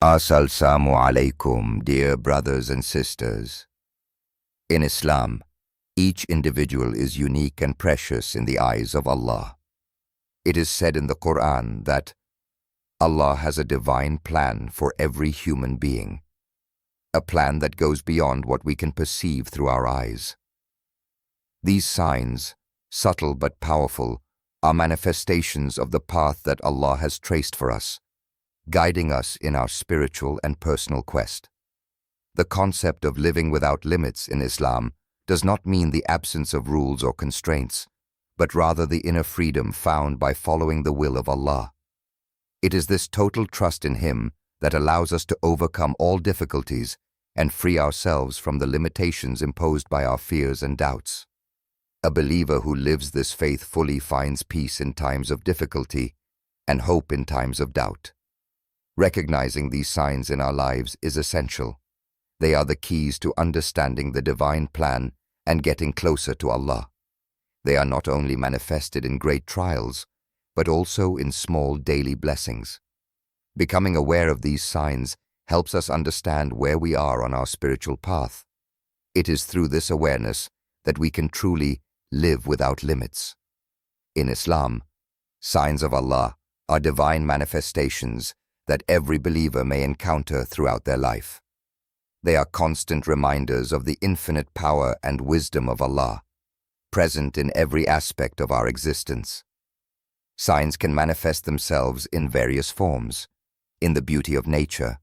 Assalamu alaikum, dear brothers and sisters. In Islam, each individual is unique and precious in the eyes of Allah. It is said in the Quran that Allah has a divine plan for every human being, a plan that goes beyond what we can perceive through our eyes. These signs, subtle but powerful, are manifestations of the path that Allah has traced for us, guiding us in our spiritual and personal quest. The concept of living without limits in Islam does not mean the absence of rules or constraints, but rather the inner freedom found by following the will of Allah. It is this total trust in Him that allows us to overcome all difficulties and free ourselves from the limitations imposed by our fears and doubts. A believer who lives this faith fully finds peace in times of difficulty and hope in times of doubt. Recognizing these signs in our lives is essential. They are the keys to understanding the divine plan and getting closer to Allah. They are not only manifested in great trials, but also in small daily blessings. Becoming aware of these signs helps us understand where we are on our spiritual path. It is through this awareness that we can truly live without limits. In Islam, signs of Allah are divine manifestations that every believer may encounter throughout their life. They are constant reminders of the infinite power and wisdom of Allah, present in every aspect of our existence. Signs can manifest themselves in various forms, in the beauty of nature,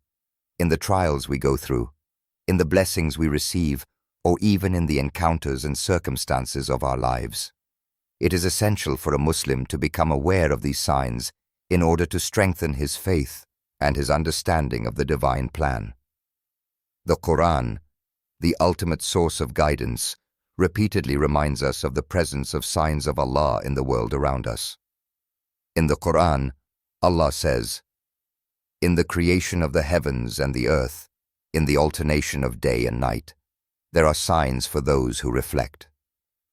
in the trials we go through, in the blessings we receive, or even in the encounters and circumstances of our lives. It is essential for a Muslim to become aware of these signs in order to strengthen his faith and his understanding of the divine plan. The Quran, the ultimate source of guidance, repeatedly reminds us of the presence of signs of Allah in the world around us. In the Quran, Allah says, "In the creation of the heavens and the earth, in the alternation of day and night, there are signs for those who reflect."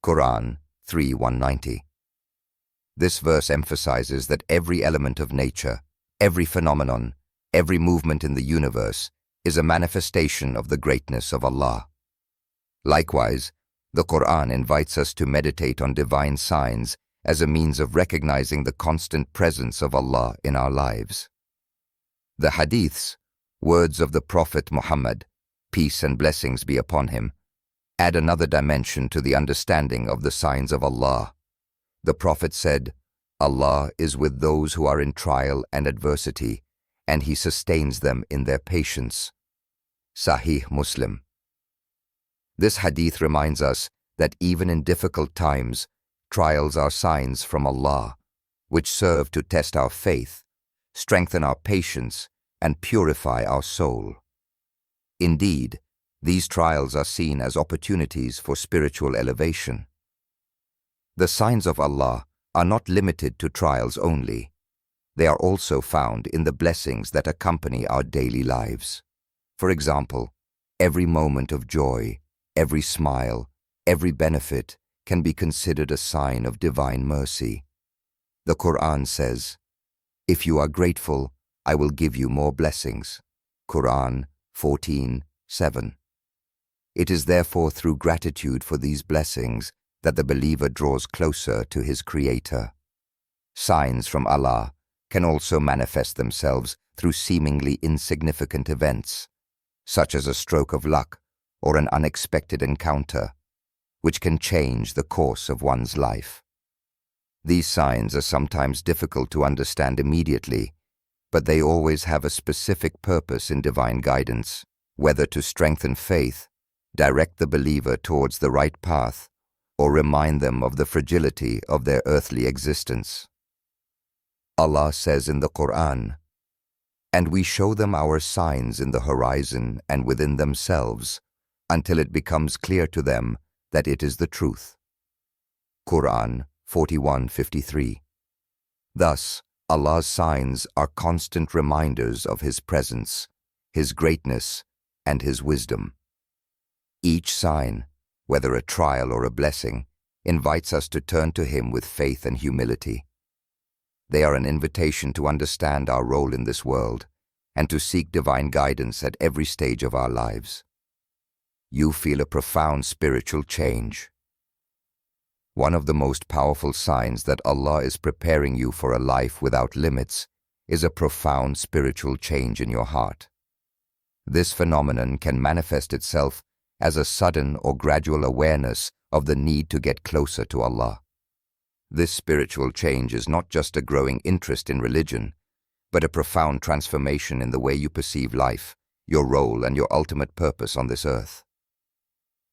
Quran 3:190. This verse emphasizes that every element of nature, every phenomenon, every movement in the universe is a manifestation of the greatness of Allah. Likewise, the Quran invites us to meditate on divine signs as a means of recognizing the constant presence of Allah in our lives. The Hadiths, words of the Prophet Muhammad, peace and blessings be upon him, add another dimension to the understanding of the signs of Allah. The Prophet said, "Allah is with those who are in trial and adversity, and He sustains them in their patience." Sahih Muslim. This hadith reminds us that even in difficult times, trials are signs from Allah, which serve to test our faith, strengthen our patience, and purify our soul. Indeed, these trials are seen as opportunities for spiritual elevation. The signs of Allah are not limited to trials only. They are also found in the blessings that accompany our daily lives. For example, every moment of joy, every smile, every benefit can be considered a sign of divine mercy. The Quran says, "If you are grateful, I will give you more blessings." Quran 14:7. It is therefore through gratitude for these blessings that the believer draws closer to his Creator. Signs from Allah can also manifest themselves through seemingly insignificant events, such as a stroke of luck or an unexpected encounter, which can change the course of one's life. These signs are sometimes difficult to understand immediately, but they always have a specific purpose in divine guidance, whether to strengthen faith, direct the believer towards the right path, or remind them of the fragility of their earthly existence. Allah says in the Quran, "And we show them our signs in the horizon and within themselves, until it becomes clear to them that it is the truth." Quran 41:53. Thus, Allah's signs are constant reminders of His presence, His greatness, and His wisdom. Each sign, whether a trial or a blessing, invites us to turn to Him with faith and humility. They are an invitation to understand our role in this world and to seek divine guidance at every stage of our lives. You feel a profound spiritual change. One of the most powerful signs that Allah is preparing you for a life without limits is a profound spiritual change in your heart. This phenomenon can manifest itself as a sudden or gradual awareness of the need to get closer to Allah. This spiritual change is not just a growing interest in religion, but a profound transformation in the way you perceive life, your role, and your ultimate purpose on this earth.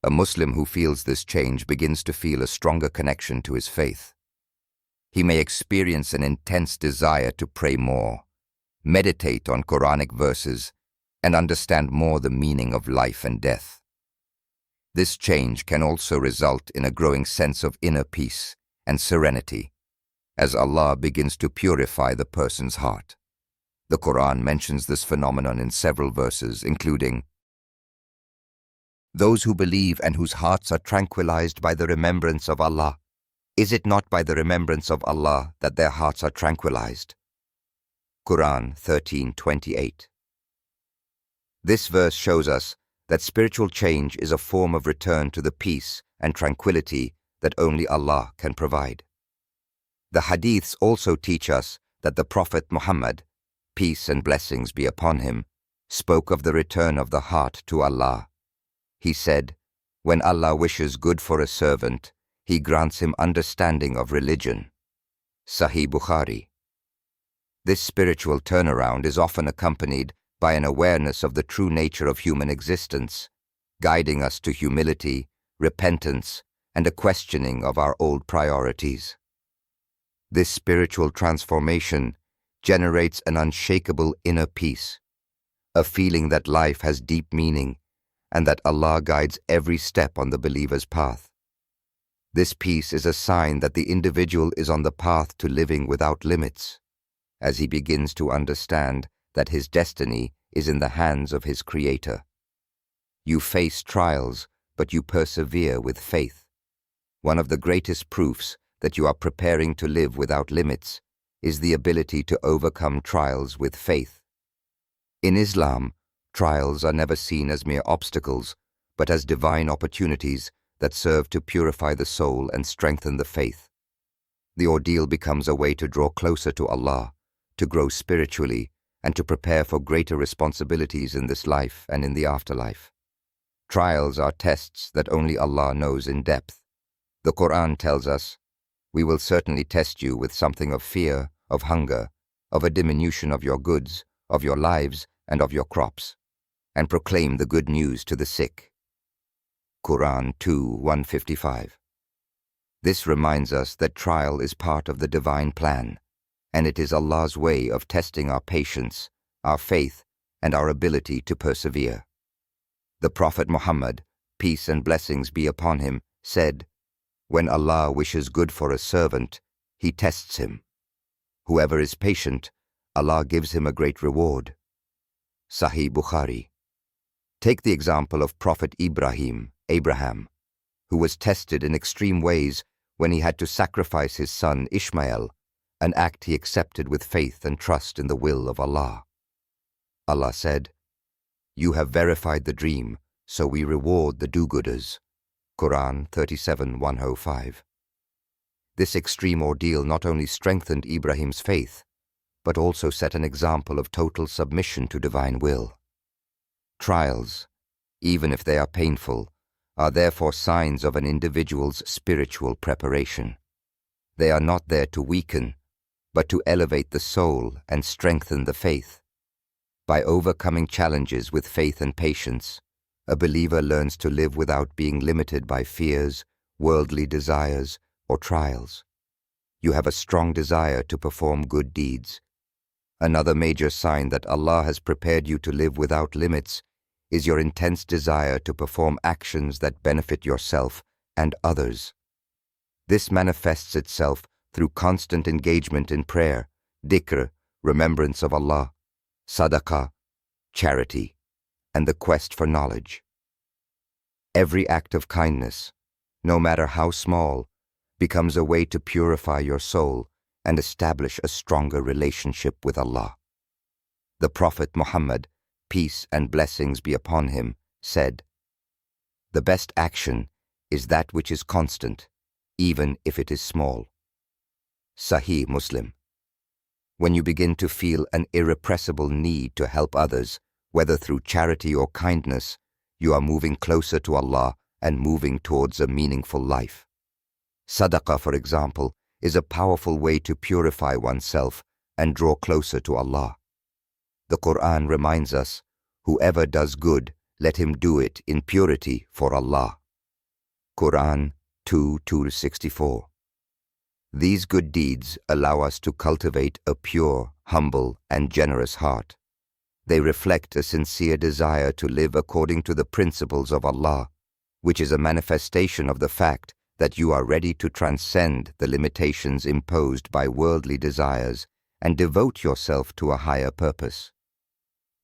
A Muslim who feels this change begins to feel a stronger connection to his faith. He may experience an intense desire to pray more, meditate on Quranic verses, and understand more the meaning of life and death. This change can also result in a growing sense of inner peace and serenity, as Allah begins to purify the person's heart. The Quran mentions this phenomenon in several verses, including, "Those who believe and whose hearts are tranquilized by the remembrance of Allah, is it not by the remembrance of Allah that their hearts are tranquilized?" Quran 13:28. This verse shows us that spiritual change is a form of return to the peace and tranquility that only Allah can provide. The hadiths also teach us that the Prophet Muhammad, peace and blessings be upon him, spoke of the return of the heart to Allah. He said, "When Allah wishes good for a servant, He grants him understanding of religion." Sahih Bukhari. This spiritual turnaround is often accompanied by an awareness of the true nature of human existence, guiding us to humility, repentance, and a questioning of our old priorities. This spiritual transformation generates an unshakable inner peace, a feeling that life has deep meaning and that Allah guides every step on the believer's path. This peace is a sign that the individual is on the path to living without limits, as he begins to understand that his destiny is in the hands of his Creator. You face trials, but you persevere with faith. One of the greatest proofs that you are preparing to live without limits is the ability to overcome trials with faith. In Islam, trials are never seen as mere obstacles, but as divine opportunities that serve to purify the soul and strengthen the faith. The ordeal becomes a way to draw closer to Allah, to grow spiritually, and to prepare for greater responsibilities in this life and in the afterlife. Trials are tests that only Allah knows in depth. The Quran tells us, "We will certainly test you with something of fear, of hunger, of a diminution of your goods, of your lives, and of your crops, and proclaim the good news to the sick." Quran 2:155. This reminds us that trial is part of the divine plan, and it is Allah's way of testing our patience, our faith, and our ability to persevere. The Prophet Muhammad, peace and blessings be upon him, said, "When Allah wishes good for a servant, He tests him. Whoever is patient, Allah gives him a great reward." Sahih Bukhari. Take the example of Prophet Abraham, who was tested in extreme ways when he had to sacrifice his son Ishmael, an act he accepted with faith and trust in the will of Allah. Allah said, "You have verified the dream, so we reward the do-gooders." Quran 37:105. This extreme ordeal not only strengthened Ibrahim's faith, but also set an example of total submission to divine will. Trials, even if they are painful, are therefore signs of an individual's spiritual preparation. They are not there to weaken, but to elevate the soul and strengthen the faith. By overcoming challenges with faith and patience, a believer learns to live without being limited by fears, worldly desires, or trials. You have a strong desire to perform good deeds. Another major sign that Allah has prepared you to live without limits is your intense desire to perform actions that benefit yourself and others. This manifests itself through constant engagement in prayer, dhikr, remembrance of Allah, sadaqah, charity, and the quest for knowledge. Every act of kindness, no matter how small, becomes a way to purify your soul and establish a stronger relationship with Allah. The Prophet Muhammad, peace and blessings be upon him, said, "The best action is that which is constant, even if it is small." Sahih Muslim. When you begin to feel an irrepressible need to help others, whether through charity or kindness, you are moving closer to Allah and moving towards a meaningful life. Sadaqah, for example, is a powerful way to purify oneself and draw closer to Allah. The Quran reminds us, "Whoever does good, let him do it in purity for Allah." Quran 2:2-64. These good deeds allow us to cultivate a pure, humble, and generous heart. They reflect a sincere desire to live according to the principles of Allah, which is a manifestation of the fact that you are ready to transcend the limitations imposed by worldly desires and devote yourself to a higher purpose.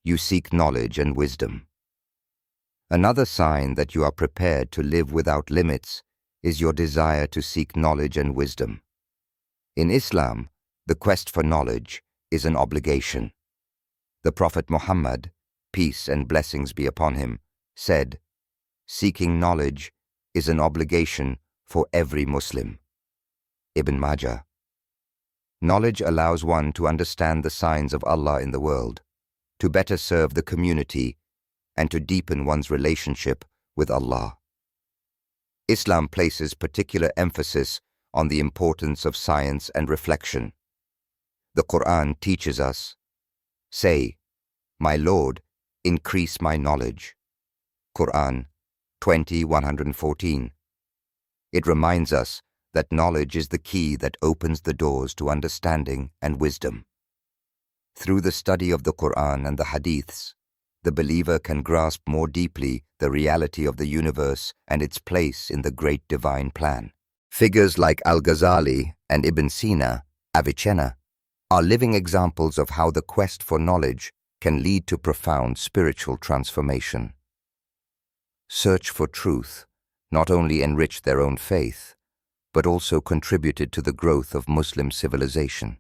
You seek knowledge and wisdom. Another sign that you are prepared to live without limits is your desire to seek knowledge and wisdom. In Islam, the quest for knowledge is an obligation. The Prophet Muhammad, peace and blessings be upon him, said, "Seeking knowledge is an obligation for every Muslim." Ibn Majah. Knowledge allows one to understand the signs of Allah in the world, to better serve the community, and to deepen one's relationship with Allah. Islam places particular emphasis on the importance of science and reflection. The Quran teaches us, "Say, my Lord, increase my knowledge." Quran 20:114. It reminds us that knowledge is the key that opens the doors to understanding and wisdom. Through the study of the Quran and the Hadiths, the believer can grasp more deeply the reality of the universe and its place in the great divine plan. Figures like Al-Ghazali and Ibn Sina, Avicenna, are living examples of how the quest for knowledge can lead to profound spiritual transformation. Search for truth not only enriched their own faith, but also contributed to the growth of Muslim civilization.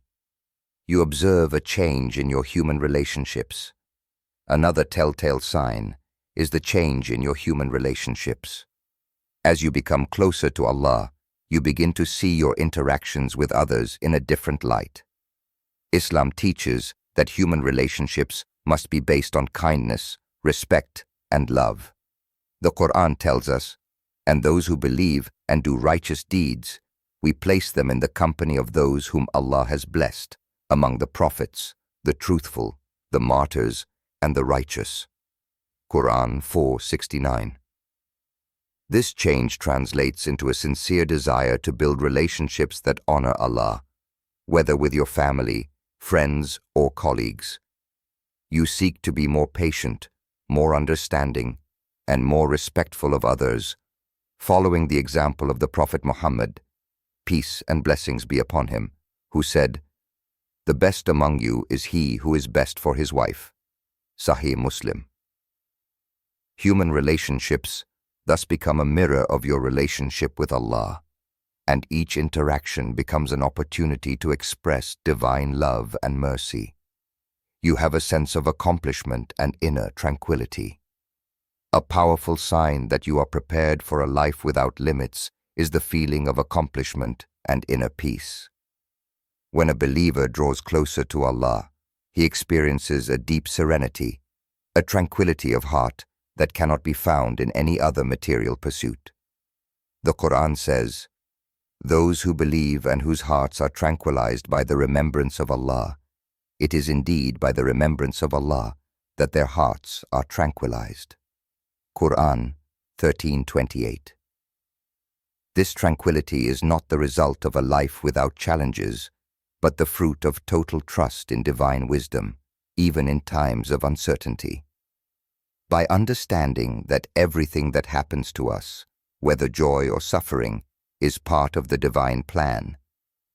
You observe a change in your human relationships. Another telltale sign is the change in your human relationships. As you become closer to Allah, you begin to see your interactions with others in a different light. Islam teaches that human relationships must be based on kindness, respect, and love. The Quran tells us, "And those who believe and do righteous deeds, we place them in the company of those whom Allah has blessed, among the prophets, the truthful, the martyrs, and the righteous." Quran 4:69. This change translates into a sincere desire to build relationships that honor Allah, whether with your family, friends, or colleagues. You seek to be more patient, more understanding, and more respectful of others, following the example of the Prophet Muhammad, peace and blessings be upon him, who said, "The best among you is he who is best for his wife." Sahih Muslim. Human relationships thus become a mirror of your relationship with Allah, and each interaction becomes an opportunity to express divine love and mercy. You have a sense of accomplishment and inner tranquility. A powerful sign that you are prepared for a life without limits is the feeling of accomplishment and inner peace. When a believer draws closer to Allah, he experiences a deep serenity, a tranquility of heart that cannot be found in any other material pursuit. The Quran says, "Those who believe and whose hearts are tranquilized by the remembrance of Allah, it is indeed by the remembrance of Allah that their hearts are tranquilized." Quran 13:28. This tranquility is not the result of a life without challenges, but the fruit of total trust in divine wisdom, even in times of uncertainty. By understanding that everything that happens to us, whether joy or suffering, is part of the divine plan,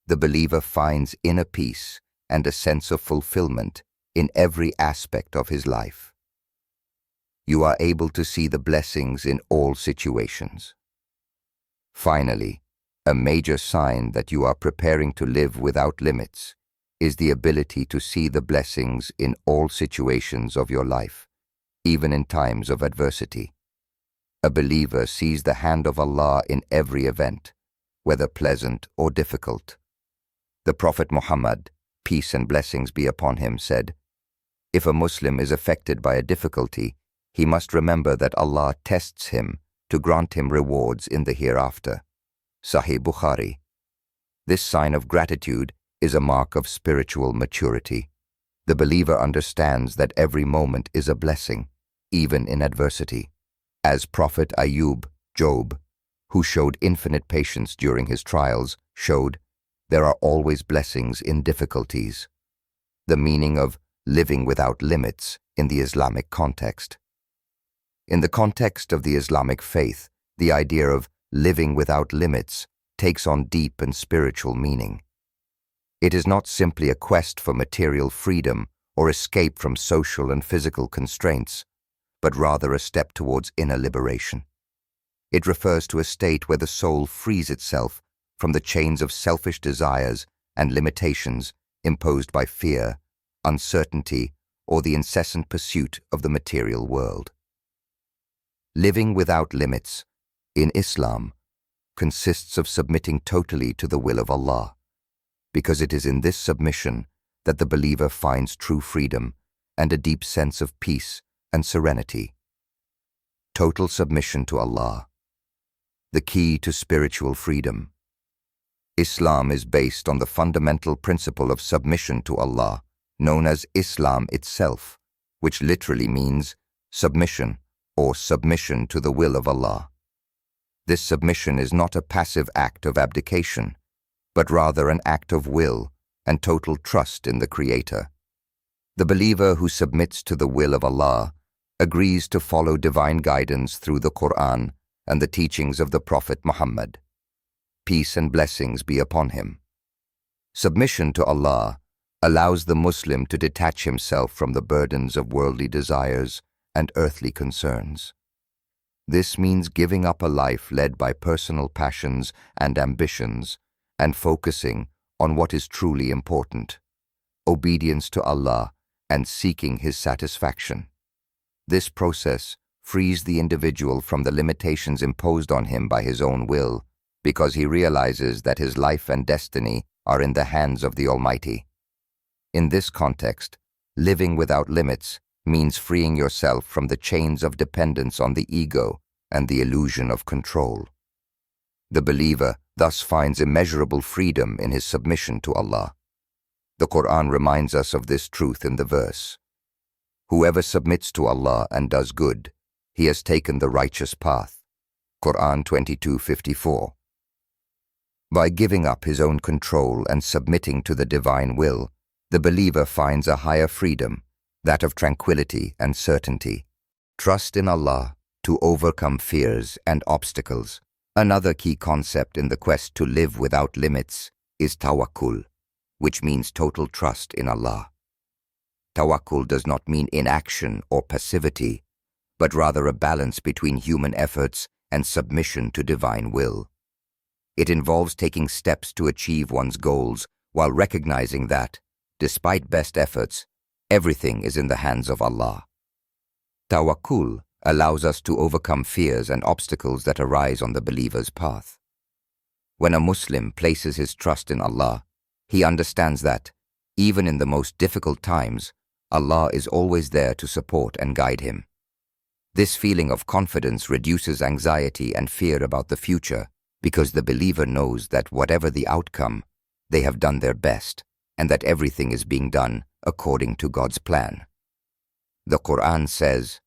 the believer finds inner peace and a sense of fulfillment in every aspect of his life. You are able to see the blessings in all situations. Finally, a major sign that you are preparing to live without limits is the ability to see the blessings in all situations of your life, even in times of adversity. A believer sees the hand of Allah in every event, whether pleasant or difficult. The Prophet Muhammad, peace and blessings be upon him, said, "If a Muslim is affected by a difficulty, he must remember that Allah tests him to grant him rewards in the hereafter." Sahih Bukhari. This sign of gratitude is a mark of spiritual maturity. The believer understands that every moment is a blessing, even in adversity. As Prophet Ayub, Job, who showed infinite patience during his trials, showed, there are always blessings in difficulties. The meaning of living without limits in the Islamic context. In the context of the Islamic faith, the idea of living without limits takes on deep and spiritual meaning. It is not simply a quest for material freedom or escape from social and physical constraints, but rather a step towards inner liberation. It refers to a state where the soul frees itself from the chains of selfish desires and limitations imposed by fear, uncertainty, or the incessant pursuit of the material world. Living without limits, in Islam, consists of submitting totally to the will of Allah, because it is in this submission that the believer finds true freedom and a deep sense of peace and serenity. Total submission to Allah, the key to spiritual freedom. Islam is based on the fundamental principle of submission to Allah, known as Islam itself, which literally means submission or submission to the will of Allah. This submission is not a passive act of abdication, but rather an act of will and total trust in the Creator. The believer who submits to the will of Allah agrees to follow divine guidance through the Quran and the teachings of the Prophet Muhammad. Peace and blessings be upon him. Submission to Allah allows the Muslim to detach himself from the burdens of worldly desires and earthly concerns. This means giving up a life led by personal passions and ambitions and focusing on what is truly important, obedience to Allah and seeking His satisfaction. This process frees the individual from the limitations imposed on him by his own will, because he realizes that his life and destiny are in the hands of the Almighty. In this context, living without limits means freeing yourself from the chains of dependence on the ego and the illusion of control. The believer thus finds immeasurable freedom in his submission to Allah. The Quran reminds us of this truth in the verse, "Whoever submits to Allah and does good, he has taken the righteous path." Quran 22:54. By giving up his own control and submitting to the divine will, the believer finds a higher freedom, that of tranquility and certainty. Trust in Allah to overcome fears and obstacles. Another key concept in the quest to live without limits is tawakkul, which means total trust in Allah. Tawakkul does not mean inaction or passivity, but rather a balance between human efforts and submission to divine will. It involves taking steps to achieve one's goals while recognizing that, despite best efforts, everything is in the hands of Allah. Tawakkul allows us to overcome fears and obstacles that arise on the believer's path. When a Muslim places his trust in Allah, he understands that, even in the most difficult times, Allah is always there to support and guide him. This feeling of confidence reduces anxiety and fear about the future, because the believer knows that whatever the outcome, they have done their best, and that everything is being done according to God's plan. The Quran says,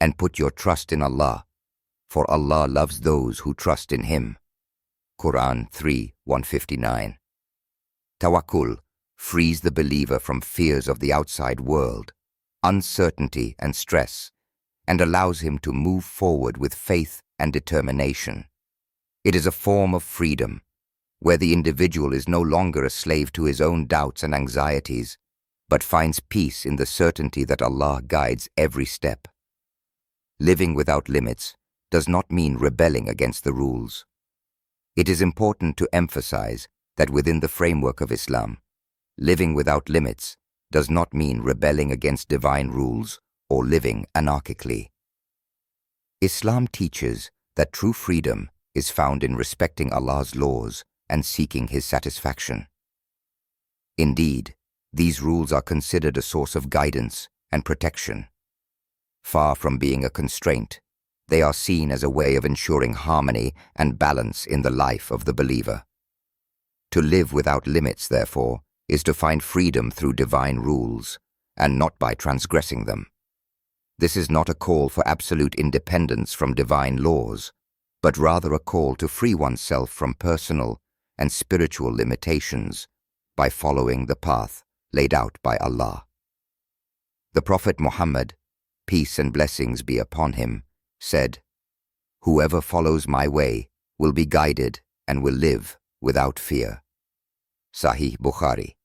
"And put your trust in Allah, for Allah loves those who trust in Him." Quran 3:159. Tawakkul frees the believer from fears of the outside world, uncertainty and stress, and allows him to move forward with faith and determination. It is a form of freedom, where the individual is no longer a slave to his own doubts and anxieties, but finds peace in the certainty that Allah guides every step. Living without limits does not mean rebelling against the rules. It is important to emphasize that within the framework of Islam, Living without limits does not mean rebelling against divine rules or living anarchically. Islam teaches that true freedom is found in respecting Allah's laws and seeking His satisfaction. Indeed, these rules are considered a source of guidance and protection. Far from being a constraint, they are seen as a way of ensuring harmony and balance in the life of the believer. To live without limits, therefore, is to find freedom through divine rules, and not by transgressing them. This is not a call for absolute independence from divine laws, but rather a call to free oneself from personal and spiritual limitations by following the path laid out by Allah. The Prophet Muhammad, peace and blessings be upon him, said, "Whoever follows my way will be guided and will live without fear." Sahih Bukhari.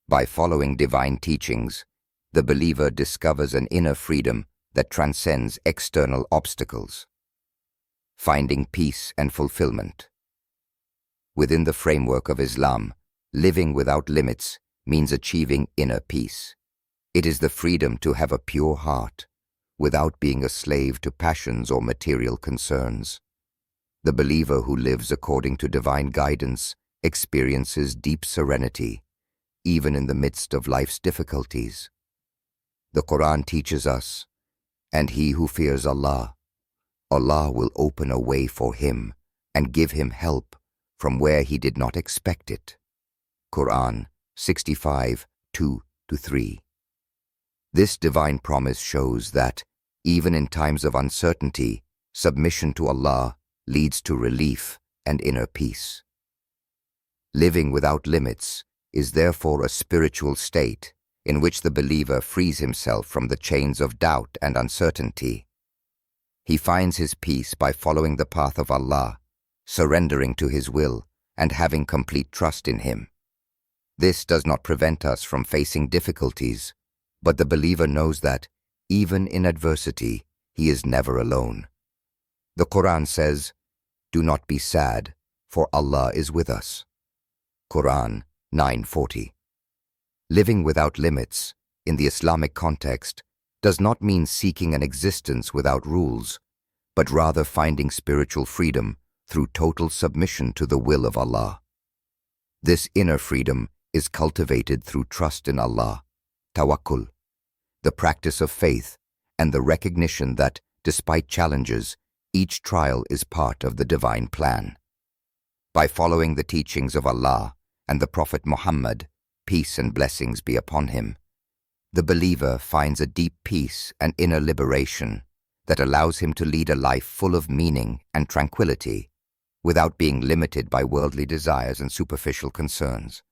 By following divine teachings, the believer discovers an inner freedom that transcends external obstacles, finding peace and fulfillment. Within the framework of Islam, living without limits means achieving inner peace. It is the freedom to have a pure heart, without being a slave to passions or material concerns. The believer who lives according to divine guidance experiences deep serenity, even in the midst of life's difficulties. The Quran teaches us, "And he who fears Allah, Allah will open a way for him and give him help from where he did not expect it." Quran 65, 2-3. This divine promise shows that, even in times of uncertainty, submission to Allah leads to relief and inner peace. Living without limits is therefore a spiritual state in which the believer frees himself from the chains of doubt and uncertainty. He finds his peace by following the path of Allah, surrendering to His will, and having complete trust in Him. This does not prevent us from facing difficulties, but the believer knows that, even in adversity, he is never alone. The Quran says, "Do not be sad, for Allah is with us." Quran 9:40. Living without limits, in the Islamic context, does not mean seeking an existence without rules, but rather finding spiritual freedom through total submission to the will of Allah. This inner freedom is cultivated through trust in Allah, tawakkul, the practice of faith, and the recognition that, despite challenges, each trial is part of the divine plan. By following the teachings of Allah and the Prophet Muhammad, peace and blessings be upon him, the believer finds a deep peace and inner liberation that allows him to lead a life full of meaning and tranquility, without being limited by worldly desires and superficial concerns.